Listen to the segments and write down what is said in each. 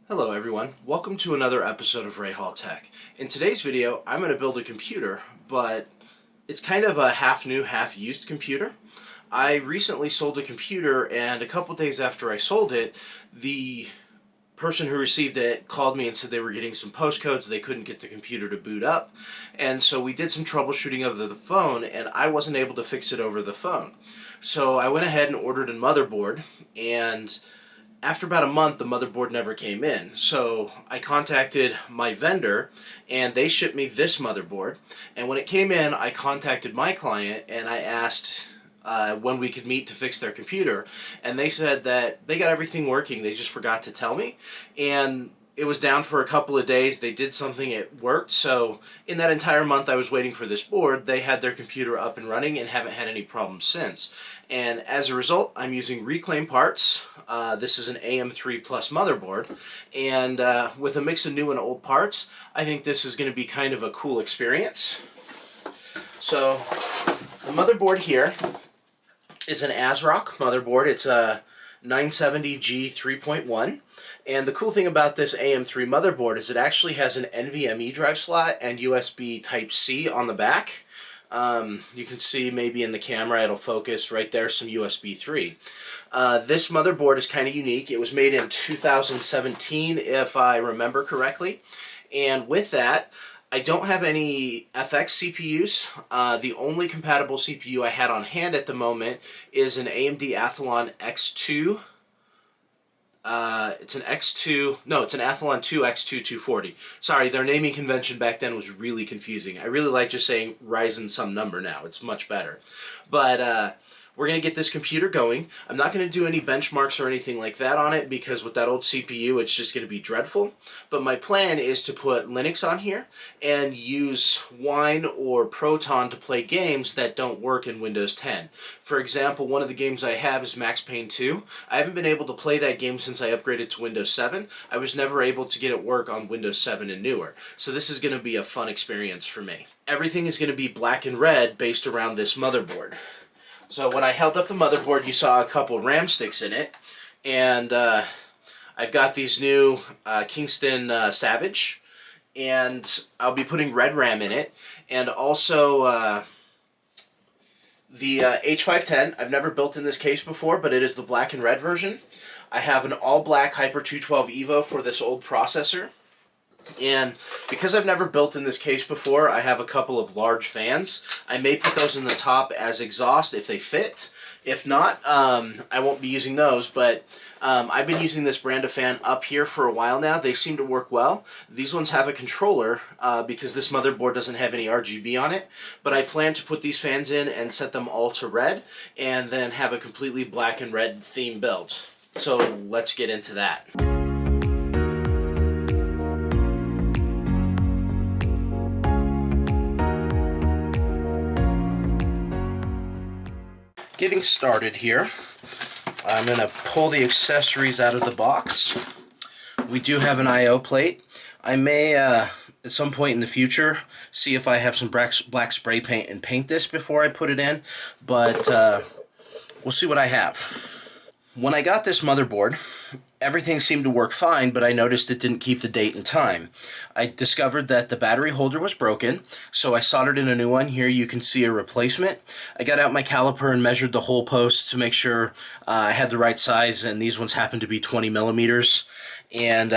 Hello everyone, welcome to another episode of Ray Hall Tech. In today's video, I'm going to build a computer, but it's kind of a half new, half used computer. I recently sold a computer, and a couple days after I sold it, the person who received it called me and said they were getting some postcodes, they couldn't get the computer to boot up, and so we did some troubleshooting over the phone, and I wasn't able to fix it over the phone. So I went ahead and ordered a motherboard, and after about a month, the motherboard never came in. So I contacted my vendor, and they shipped me this motherboard. And when it came in, I contacted my client, and I asked when we could meet to fix their computer. And they said that they got everything working, they just forgot to tell me. And it was down for a couple of days. They did something, it worked. So in that entire month I was waiting for this board, they had their computer up and running and haven't had any problems since. And as a result, I'm using reclaimed parts. This is an AM3 Plus motherboard, and with a mix of new and old parts, I think this is going to be kind of a cool experience. So the motherboard here is an ASRock motherboard. It's a 970G 3.1. And the cool thing about this AM3 motherboard is it actually has an NVMe drive slot and USB Type-C on the back. You can see maybe in the camera, it'll focus right there, some USB 3. This motherboard is kind of unique. It was made in 2017, if I remember correctly. And with that, I don't have any FX CPUs. The only compatible CPU I had on hand at the moment is an AMD Athlon X2. It's an Athlon 2 X2 240. Sorry, their naming convention back then was really confusing. I really like just saying Ryzen some number now. It's much better. But we're going to get this computer going. I'm not going to do any benchmarks or anything like that on it because with that old CPU, it's just going to be dreadful. But my plan is to put Linux on here and use Wine or Proton to play games that don't work in Windows 10. For example, one of the games I have is Max Payne 2. I haven't been able to play that game since I upgraded to Windows 7. I was never able to get it work on Windows 7 and newer. So this is going to be a fun experience for me. Everything is going to be black and red based around this motherboard. So when I held up the motherboard, you saw a couple RAM sticks in it, and I've got these new Kingston Savage, and I'll be putting red RAM in it, and also the H510. I've never built in this case before, but it is the black and red version. I have an all-black Hyper 212 Evo for this old processor. And because I've never built in this case before, I have a couple of large fans. I may put those in the top as exhaust if they fit. If not, I won't be using those, but I've been using this brand of fan up here for a while now. They seem to work well. These ones have a controller because this motherboard doesn't have any RGB on it, but I plan to put these fans in and set them all to red and then have a completely black and red theme build. So let's get into that. Getting started here, I'm going to pull the accessories out of the box. We do have an I/O plate. I may, at some point in the future, see if I have some black spray paint and paint this before I put it in, but we'll see what I have. When I got this motherboard, everything seemed to work fine, but I noticed it didn't keep the date and time. I discovered that the battery holder was broken, so I soldered in a new one. Here you can see a replacement. I got out my caliper and measured the hole posts to make sure I had the right size, and these ones happened to be 20 millimeters. And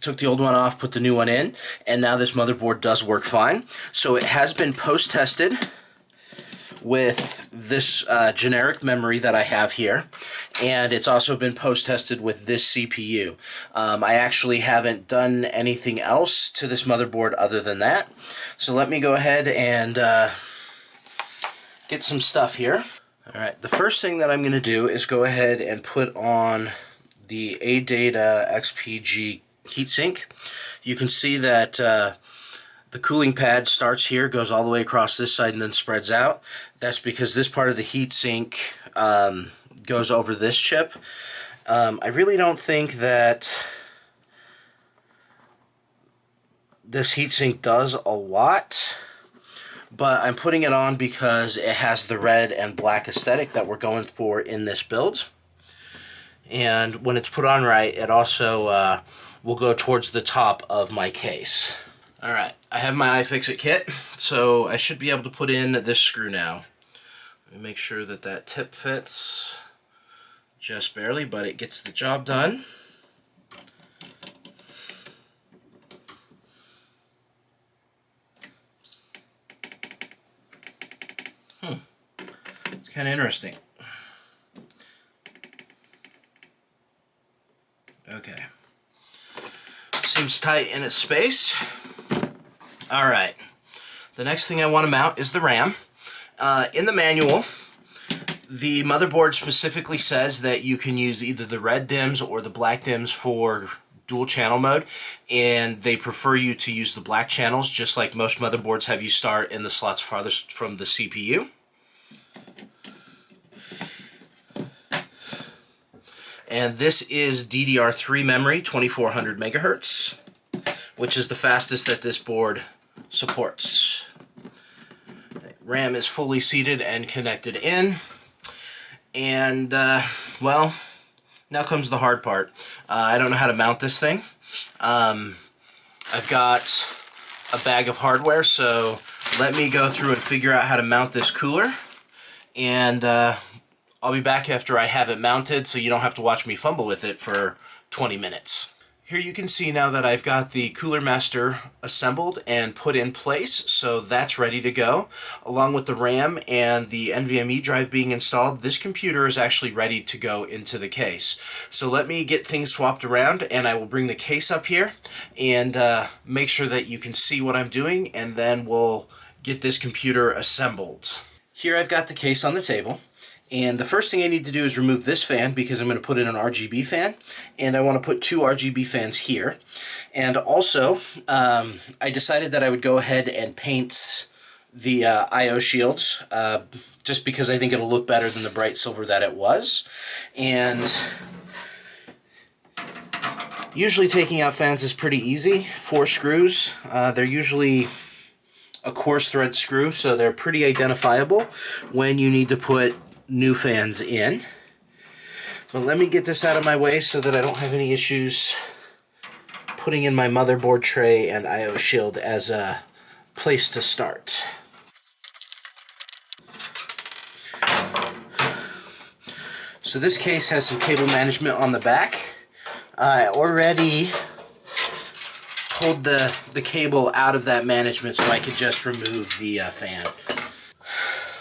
took the old one off, put the new one in, and now this motherboard does work fine. So it has been post-tested with this generic memory that I have here, and it's also been post-tested with this CPU. I actually haven't done anything else to this motherboard other than that. So let me go ahead and get some stuff here. Alright, the first thing that I'm going to do is go ahead and put on the Adata Xpg Heatsink. You can see that the cooling pad starts here, goes all the way across this side, and then spreads out. That's because this part of the heatsink goes over this chip. I really don't think that this heatsink does a lot, but I'm putting it on because it has the red and black aesthetic that we're going for in this build. And when it's put on right, it also will go towards the top of my case. Alright, I have my iFixit kit, so I should be able to put in this screw now. Let me make sure that that tip fits just barely, but it gets the job done. It's kind of interesting. Okay. Seems tight in its space. Alright. The next thing I want to mount is the RAM. In the manual, the motherboard specifically says that you can use either the red DIMMs or the black DIMMs for dual channel mode, and they prefer you to use the black channels, just like most motherboards have you start in the slots farthest from the CPU. And this is DDR3 memory, 2400 megahertz, which is the fastest that this board supports. RAM is fully seated and connected in. And, well, now comes the hard part. I don't know how to mount this thing. I've got a bag of hardware, so let me go through and figure out how to mount this cooler. And I'll be back after I have it mounted, so you don't have to watch me fumble with it for 20 minutes. Here you can see now that I've got the Cooler Master assembled and put in place, so that's ready to go. Along with the RAM and the NVMe drive being installed, this computer is actually ready to go into the case. So let me get things swapped around, and I will bring the case up here and make sure that you can see what I'm doing, and then we'll get this computer assembled. Here I've got the case on the table. And the first thing I need to do is remove this fan, because I'm going to put in an RGB fan, and I want to put two RGB fans here. And also, I decided that I would go ahead and paint the I/O shields, just because I think it'll look better than the bright silver that it was. And usually taking out fans is pretty easy. 4 screws. They're usually a coarse thread screw, so they're pretty identifiable when you need to put new fans in. But let me get this out of my way so that I don't have any issues putting in my motherboard tray and I/O shield as a place to start. So this case has some cable management on the back. I already pulled the cable out of that management so I could just remove the fan.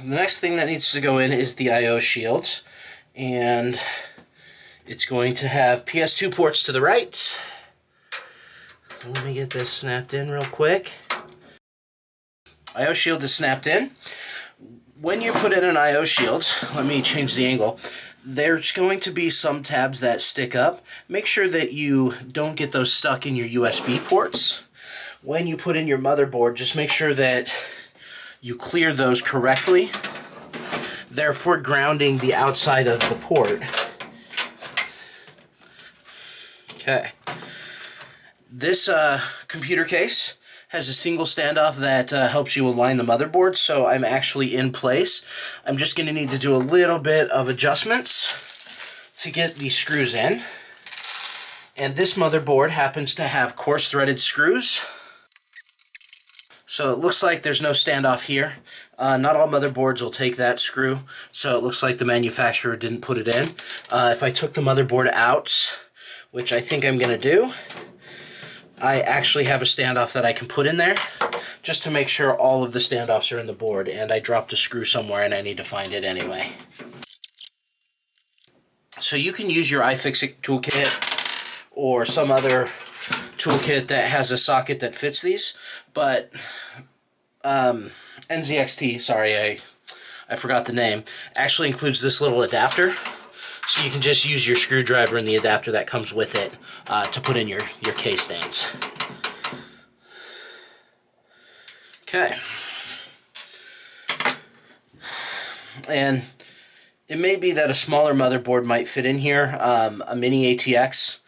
The next thing that needs to go in is the I/O shields, and it's going to have PS2 ports to the right. Let me get this snapped in real quick. I/O shield is snapped in. When you put in an I/O shield, let me change the angle, there's going to be some tabs that stick up. Make sure that you don't get those stuck in your USB ports. When you put in your motherboard, just make sure that you clear those correctly. They're for grounding the outside of the port. Okay. This computer case has a single standoff that helps you align the motherboard, so I'm actually in place. I'm just going to need to do a little bit of adjustments to get these screws in. And this motherboard happens to have coarse threaded screws. So it looks like there's no standoff here. Not all motherboards will take that screw, so it looks like the manufacturer didn't put it in. If I took the motherboard out, which I think I'm going to do, I actually have a standoff that I can put in there, just to make sure all of the standoffs are in the board, and I dropped a screw somewhere and I need to find it anyway. So you can use your iFixit toolkit or some other toolkit that has a socket that fits these, but NZXT, sorry, I forgot the name, actually includes this little adapter, so you can just use your screwdriver and the adapter that comes with it to put in your case stands. Okay. And it may be that a smaller motherboard might fit in here, a mini ATX,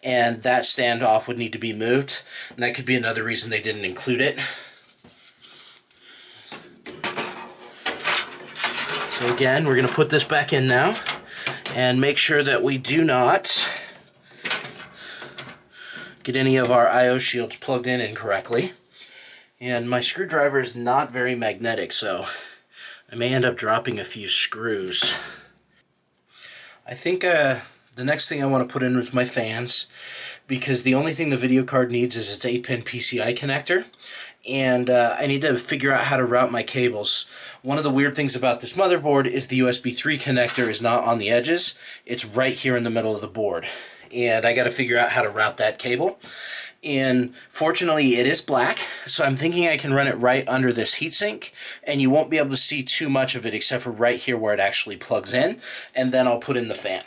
and that standoff would need to be moved, and that could be another reason they didn't include it. So again, we're going to put this back in now and make sure that we do not get any of our I/O shields plugged in incorrectly. And my screwdriver is not very magnetic, so I may end up dropping a few screws. I think the next thing I want to put in is my fans, because the only thing the video card needs is its 8-pin PCI connector, and I need to figure out how to route my cables. One of the weird things about this motherboard is the USB 3 connector is not on the edges. It's right here in the middle of the board, and I got to figure out how to route that cable. And fortunately it is black, so I'm thinking I can run it right under this heatsink, and you won't be able to see too much of it except for right here where it actually plugs in, and then I'll put in the fan.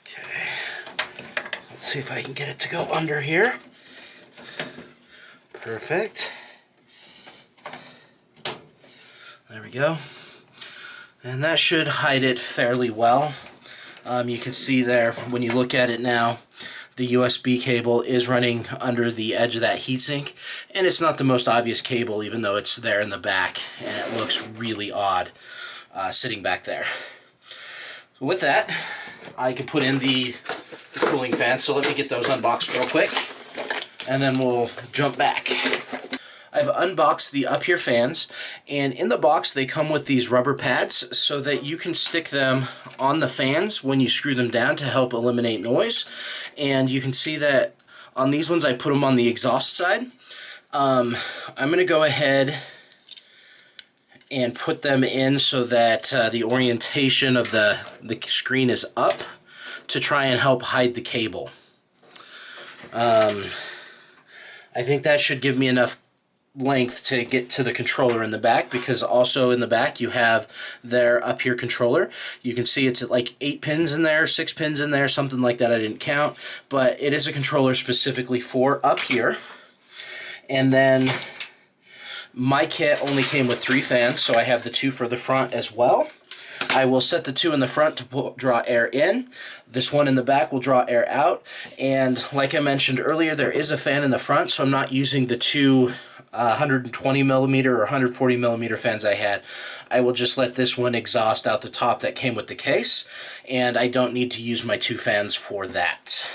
Okay, let's see if I can get it to go under here. Perfect. There we go. And that should hide it fairly well. You can see there, when you look at it now, the USB cable is running under the edge of that heatsink, and it's not the most obvious cable, even though it's there in the back, and it looks really odd sitting back there. So with that, I can put in the cooling fans, so let me get those unboxed real quick, and then we'll jump back. I've unboxed the up here fans, and in the box they come with these rubber pads so that you can stick them on the fans when you screw them down to help eliminate noise. And you can see that on these ones I put them on the exhaust side. I'm going to go ahead and put them in so that the orientation of the screen is up to try and help hide the cable. I think that should give me enough length to get to the controller in the back, because also in the back you have their up here controller. You can see it's at like 8 pins in there, 6 pins in there, something like that. I didn't count, but it is a controller specifically for up here. And then my kit only came with 3 fans, so I have the 2 for the front as well. I will set the 2 in the front to draw air in. This one in the back will draw air out. And like I mentioned earlier, there is a fan in the front, so I'm not using the 2 120 millimeter or 140 millimeter fans I had. I will just let this one exhaust out the top that came with the case, and I don't need to use my 2 fans for that.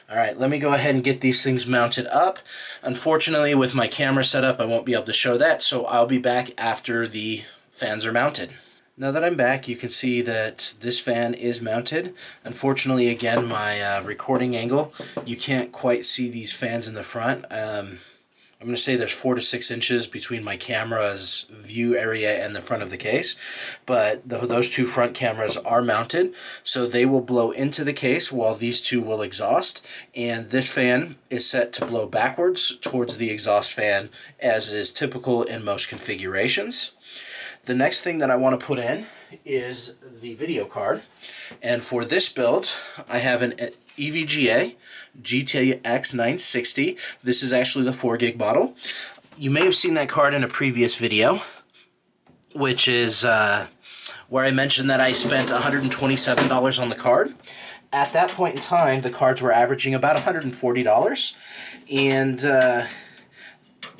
Alright, let me go ahead and get these things mounted up. Unfortunately, with my camera set up, I won't be able to show that, so I'll be back after the fans are mounted. Now that I'm back, you can see that this fan is mounted. Unfortunately, again, my recording angle, you can't quite see these fans in the front. I'm going to say there's 4 to 6 inches between my camera's view area and the front of the case, but those 2 front cameras are mounted, so they will blow into the case while these 2 will exhaust, and this fan is set to blow backwards towards the exhaust fan, as is typical in most configurations. The next thing that I want to put in is the video card, and for this build I have an EVGA GTX 960. This is actually the 4 gig model. You may have seen that card in a previous video, which is where I mentioned that I spent $127 on the card. At that point in time, the cards were averaging about $140, and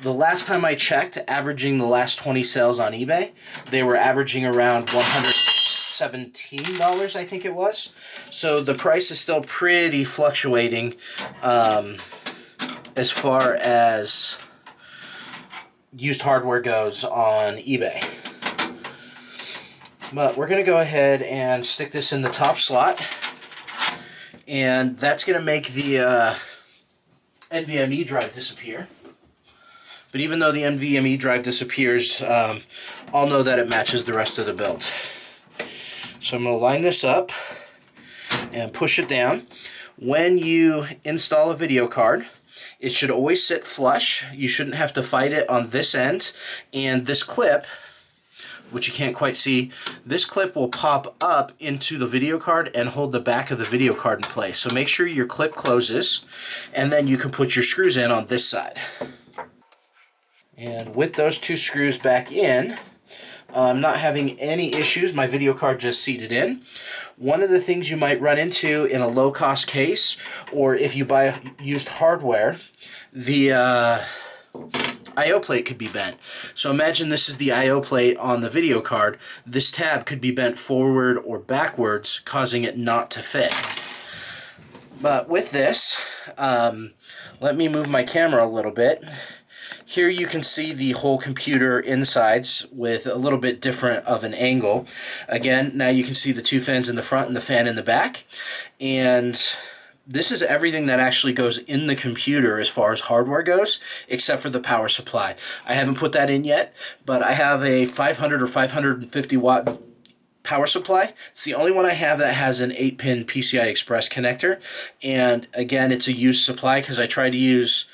the last time I checked, averaging the last 20 sales on eBay, they were averaging around $117, I think it was. So the price is still pretty fluctuating as far as used hardware goes on eBay. But we're going to go ahead and stick this in the top slot, and that's going to make the NVMe drive disappear. But even though the NVMe drive disappears, I'll know that it matches the rest of the build. So I'm going to line this up and push it down. When you install a video card, it should always sit flush. You shouldn't have to fight it on this end. And this clip, which you can't quite see, this clip will pop up into the video card and hold the back of the video card in place. So make sure your clip closes, and then you can put your screws in on this side. And with those 2 screws back in, I'm not having any issues. My video card just seated in. One of the things you might run into in a low-cost case, or if you buy used hardware, the I/O plate could be bent. So imagine this is the I/O plate on the video card. This tab could be bent forward or backwards, causing it not to fit. But with this, let me move my camera a little bit. Here you can see the whole computer insides with a little bit different of an angle. Again, now you can see the two fans in the front and the fan in the back. And this is everything that actually goes in the computer as far as hardware goes, except for the power supply. I haven't put that in yet, but I have a 500 or 550 watt power supply. It's the only one I have that has an 8-pin PCI Express connector. And again, it's a used supply because I try to use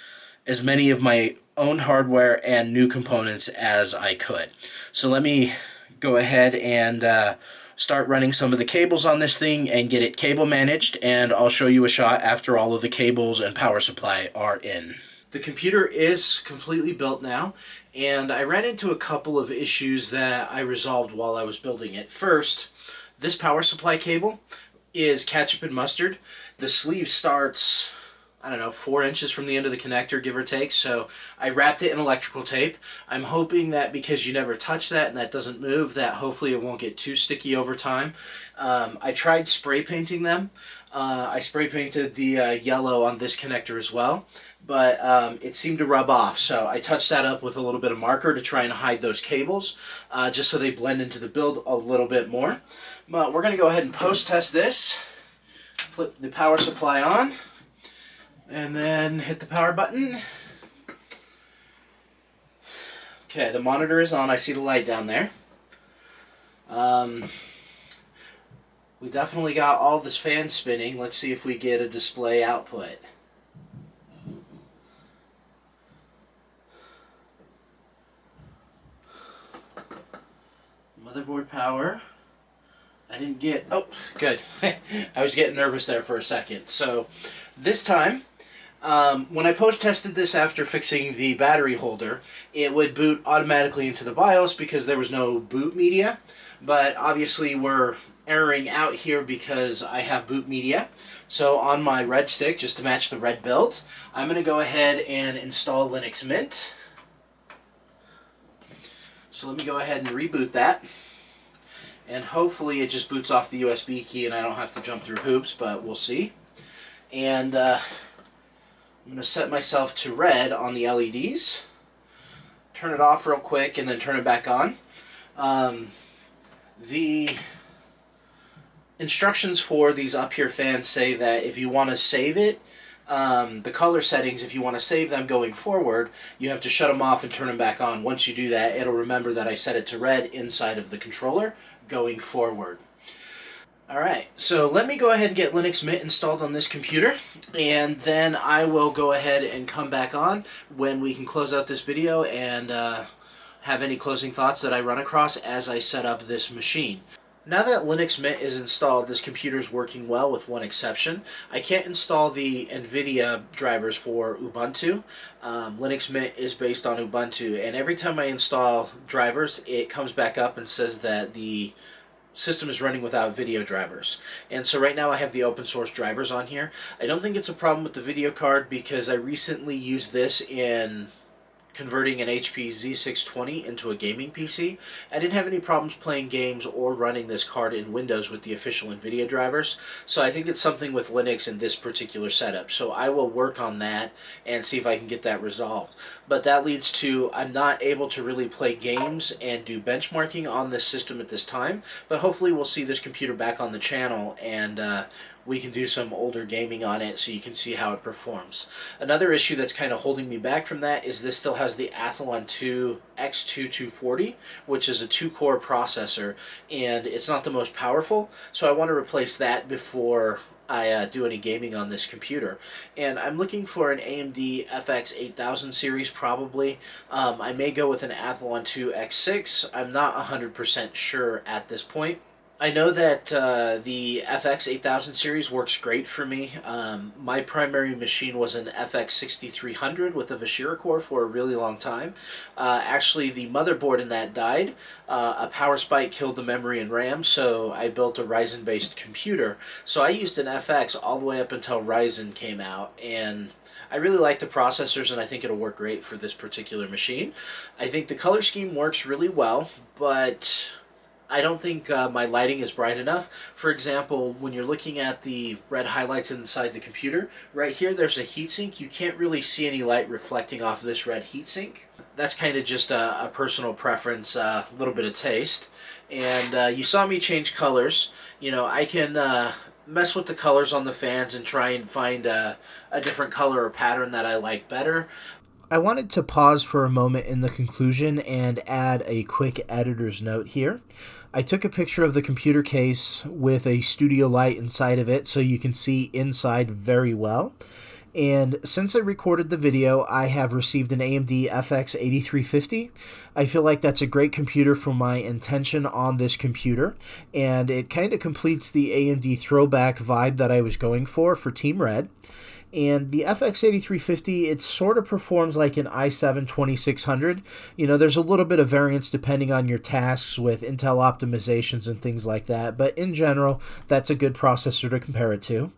as many of my own hardware and new components as I could. So let me go ahead and start running some of the cables on this thing and get it cable managed, and I'll show you a shot after all of the cables and power supply are in. The computer is completely built now, and I ran into a couple of issues that I resolved while I was building it. First, this power supply cable is ketchup and mustard. The sleeve starts, I don't know, 4 inches from the end of the connector, give or take, so I wrapped it in electrical tape. I'm hoping that because you never touch that and that doesn't move, that hopefully it won't get too sticky over time. I tried spray painting them. I spray painted the yellow on this connector as well, but it seemed to rub off, so I touched that up with a little bit of marker to try and hide those cables, just so they blend into the build a little bit more. But we're going to go ahead and post-test this. Flip the power supply on, and then hit the power button. Okay, the monitor is on. I see the light down there. We definitely got all this fan spinning. Let's see if we get a display output. Motherboard power. I didn't get... Oh, good. I was getting nervous there for a second. So this time, when I post-tested this after fixing the battery holder, it would boot automatically into the BIOS because there was no boot media. But obviously we're erroring out here because I have boot media. So on my red stick, just to match the red build, I'm going to go ahead and install Linux Mint. So let me go ahead and reboot that. And hopefully it just boots off the USB key and I don't have to jump through hoops, but we'll see. And I'm going to set myself to red on the LEDs. Turn it off real quick and then turn it back on. The instructions for these up here fans say that if you want to save it, the color settings, if you want to save them going forward, you have to shut them off and turn them back on. Once you do that, it'll remember that I set it to red inside of the controller going forward. Alright, so let me go ahead and get Linux Mint installed on this computer, and then I will go ahead and come back on when we can close out this video and have any closing thoughts that I run across as I set up this machine. Now that Linux Mint is installed, this computer is working well with one exception. I can't install the NVIDIA drivers for Ubuntu. Linux Mint is based on Ubuntu, and every time I install drivers, it comes back up and says that the system is running without video drivers. And so right now I have the open source drivers on here. I don't think it's a problem with the video card because I recently used this in converting an HP Z620 into a gaming PC. I didn't have any problems playing games or running this card in Windows with the official NVIDIA drivers, so I think it's something with Linux in this particular setup. So I will work on that and see if I can get that resolved. But that leads to I'm not able to really play games and do benchmarking on this system at this time, but hopefully we'll see this computer back on the channel and we can do some older gaming on it so you can see how it performs. Another issue that's kind of holding me back from that is this still has the Athlon 2 X2240, which is a 2-core processor, and it's not the most powerful, so I want to replace that before I do any gaming on this computer. And I'm looking for an AMD FX 8000 series probably. I may go with an Athlon 2 X6. I'm not 100% sure at this point. I know that the FX 8000 series works great for me. My primary machine was an FX 6300 with a Vashira core for a really long time. Actually, the motherboard in that died. A power spike killed the memory and RAM, so I built a Ryzen-based computer. So I used an FX all the way up until Ryzen came out, and I really like the processors, and I think it'll work great for this particular machine. I think the color scheme works really well, but I don't think my lighting is bright enough. For example, when you're looking at the red highlights inside the computer, right here there's a heatsink. You can't really see any light reflecting off this red heatsink. That's kind of just a personal preference, a little bit of taste. And you saw me change colors. You know, I can mess with the colors on the fans and try and find a different color or pattern that I like better. I wanted to pause for a moment in the conclusion and add a quick editor's note here. I took a picture of the computer case with a studio light inside of it so you can see inside very well. And since I recorded the video, I have received an AMD FX 8350. I feel like that's a great computer for my intention on this computer, and it kind of completes the AMD throwback vibe that I was going for Team Red. And the FX 8350, it sort of performs like an i7 2600. You know, there's a little bit of variance depending on your tasks with Intel optimizations and things like that, but in general, that's a good processor to compare it to.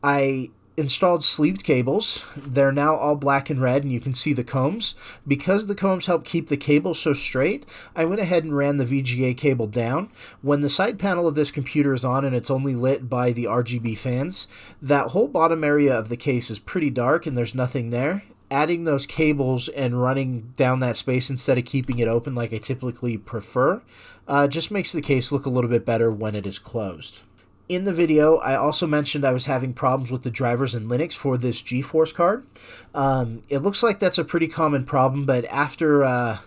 I installed sleeved cables. They're now all black and red, and you can see the combs. Because the combs help keep the cable so straight, I went ahead and ran the VGA cable down. When the side panel of this computer is on and it's only lit by the RGB fans, that whole bottom area of the case is pretty dark and there's nothing there. Adding those cables and running down that space instead of keeping it open like I typically prefer just makes the case look a little bit better when it is closed. In the video, I also mentioned I was having problems with the drivers in Linux for this GeForce card. It looks like that's a pretty common problem, but after, I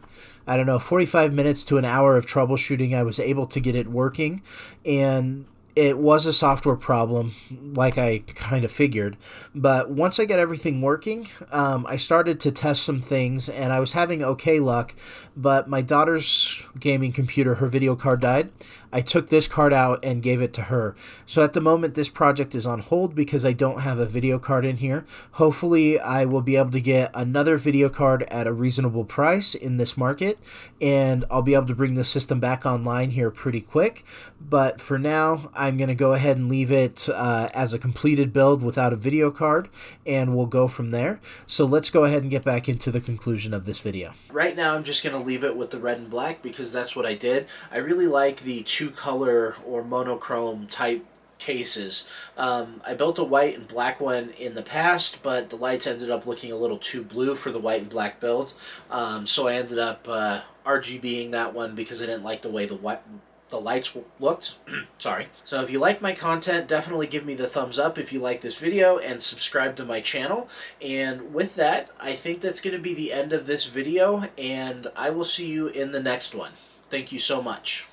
don't know, 45 minutes to an hour of troubleshooting, I was able to get it working, and it was a software problem, like I kind of figured. But once I got everything working, I started to test some things, and I was having okay luck, but my daughter's gaming computer, her video card died. I took this card out and gave it to her. So at the moment, this project is on hold because I don't have a video card in here. Hopefully, I will be able to get another video card at a reasonable price in this market, and I'll be able to bring the system back online here pretty quick. But for now, I'm going to go ahead and leave it as a completed build without a video card, and we'll go from there. So let's go ahead and get back into the conclusion of this video. Right now, I'm just going to leave it with the red and black because that's what I did. I really like the two-color or monochrome type cases. I built a white and black one in the past, but the lights ended up looking a little too blue for the white and black build. So I ended up RGBing that one because I didn't like the way the lights looked. Sorry. So if you like my content, definitely give me the thumbs up if you like this video and subscribe to my channel. And with that, I think that's going to be the end of this video, and I will see you in the next one. Thank you so much.